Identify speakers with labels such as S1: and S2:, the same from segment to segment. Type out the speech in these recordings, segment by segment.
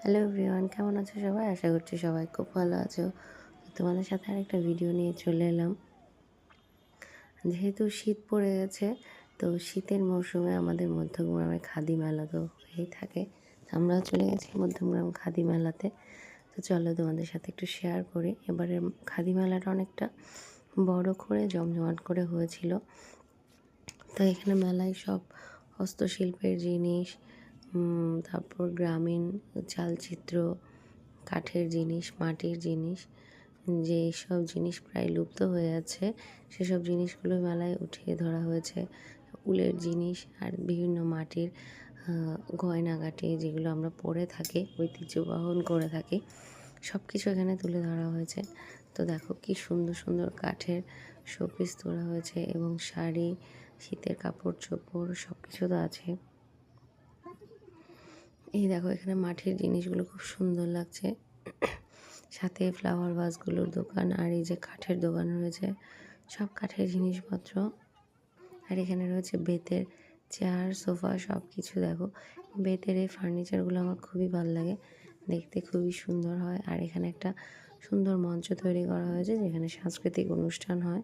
S1: Hello everyone, কেমন আছো সবাই? আশা করছি সবাই খুব ভালো আছো। তোমাদের সাথে আরেকটা ভিডিও নিয়ে চলে এলাম। যেহেতু শীত পড়ে গেছে, তো শীতের মৌসুমে আমাদের মধ্যমগ্রামে খাদি মেলা তো হয়েই থাকে। আমরাও চলে গেছি মধ্যমগ্রাম খাদি মেলাতে। তো চলো তোমাদের সাথে একটু শেয়ার করি। এবারে খাদি মেলাটা অনেকটা বড় করে জমজমাট করে হয়েছিল। তো এখানে মেলায় সব হস্তশিল্পের জিনিস, তারপর গ্রামীণ চালচিত্র, কাঠের জিনিস, মাটির জিনিস, যেসব জিনিস প্রায় লুপ্ত হয়ে যাচ্ছে সেসব জিনিসগুলো মেলায় উঠিয়ে ধরা হয়েছে। উলের জিনিস আর বিভিন্ন মাটির গয়নাগাটি যেগুলো আমরা পরে থাকি, ঐতিহ্য বহন করে থাকি, সব কিছু এখানে তুলে ধরা হয়েছে। তো দেখো কি সুন্দর সুন্দর কাঠের শোপিস তোলা হয়েছে এবং শাড়ি, শীতের কাপড় চোপড় সব কিছু তো আছে। এই দেখো এখানে মাটির জিনিসগুলো খুব সুন্দর লাগছে, সাথে ফ্লাওয়ার ভাসগুলোর দোকান, আর এই যে কাঠের দোকান রয়েছে, সব কাঠের জিনিসপত্র। আর এখানে রয়েছে বেতের চেয়ার, সোফা, সব কিছু। দেখো বেতের এই ফার্নিচারগুলো আমার খুবই ভালো লাগে, দেখতে খুবই সুন্দর হয়। আর এখানে একটা সুন্দর মঞ্চ তৈরি করা হয়েছে যেখানে সাংস্কৃতিক অনুষ্ঠান হয়।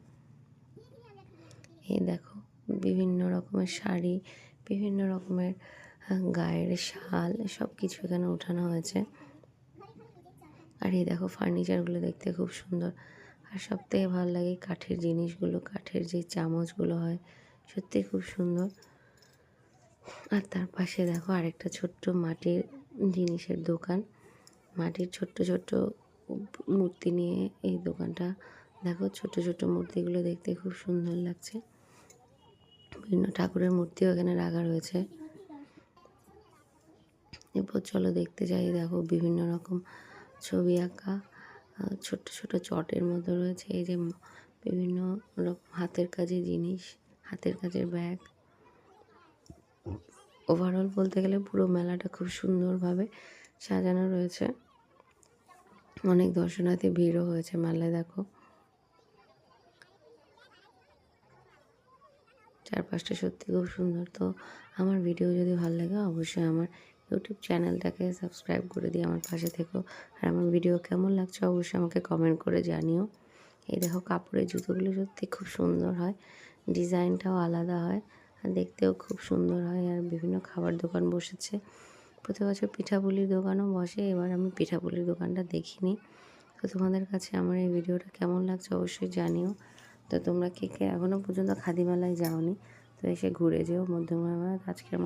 S1: এই দেখো বিভিন্ন রকমের শাড়ি, বিভিন্ন রকমের গায়ের শাল, সব কিছু এখানে ওঠানো হয়েছে। আর এই দেখো ফার্নিচারগুলো দেখতে খুব সুন্দর। আর সবথেকে ভালো লাগে কাঠের জিনিসগুলো, কাঠের যে চামচগুলো হয় সত্যি খুব সুন্দর। আর তার পাশে দেখো আরেকটা ছোট্ট মাটির জিনিসের দোকান, মাটির ছোট্ট ছোট্ট মূর্তি নিয়ে এই দোকানটা। দেখো ছোট ছোট মূর্তিগুলো দেখতে খুব সুন্দর লাগছে, বিভিন্ন ঠাকুরের মূর্তিও এখানে রাখা রয়েছে। এরপর চলো দেখতে যাই। দেখো বিভিন্ন রকম ছবি আঁকা ছোট্ট ছোট চটের মতো রয়েছে। এই যে বিভিন্ন রকম হাতের কাজের জিনিস, হাতের কাজের ব্যাগ। ওভারঅল বলতে গেলে পুরো মেলাটা খুব সুন্দরভাবে সাজানো রয়েছে। অনেক দর্শনার্থী ভিড়ও হয়েছে মেলায়। দেখো চারপাশটা সত্যি খুব সুন্দর। তো আমার ভিডিও যদি ভালো লাগে অবশ্যই আমার ইউটিউব চ্যানেলটাকে সাবস্ক্রাইব করে দিয়ে আমার পাশে থেকো। আর আমার ভিডিও কেমন লাগছে অবশ্যই আমাকে কমেন্ট করে জানিও। এই দেখো কাপড়ের জুতোগুলো সত্যি খুব সুন্দর হয়, ডিজাইনটাও আলাদা হয় আর দেখতেও খুব সুন্দর হয়। আর বিভিন্ন খাবার দোকান বসেছে, প্রতি বছর পিঠাপুলির দোকানও বসে, এবার আমি পিঠাপুলির দোকানটা দেখিনি। তো তোমাদের কাছে আমার এই ভিডিওটা কেমন লাগছে অবশ্যই জানিও। তো তোমরা কে কে এখনও পর্যন্ত খাদি মেলায় যাওনি, তো এসে ঘুরে যেও মধ্যমগ্রামে। আজকের